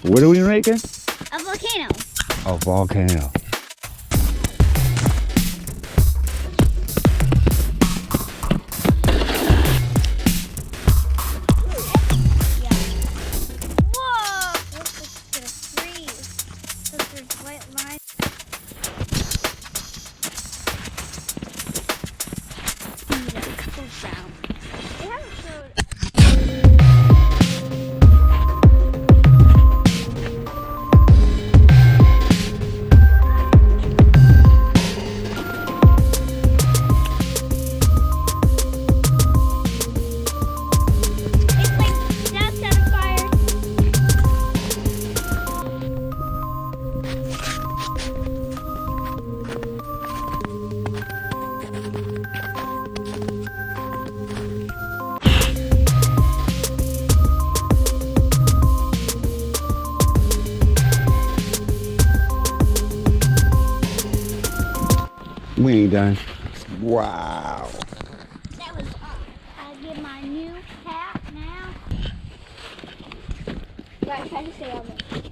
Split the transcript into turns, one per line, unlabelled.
What are we making?
A volcano.
A volcano.
Whoa! This is gonna freeze. Because there's white lines. Go down. They haven't showed. It's like that's out of fire.
We ain't done. Wow.
That was I get my new hat now. Guys, try to stay on it.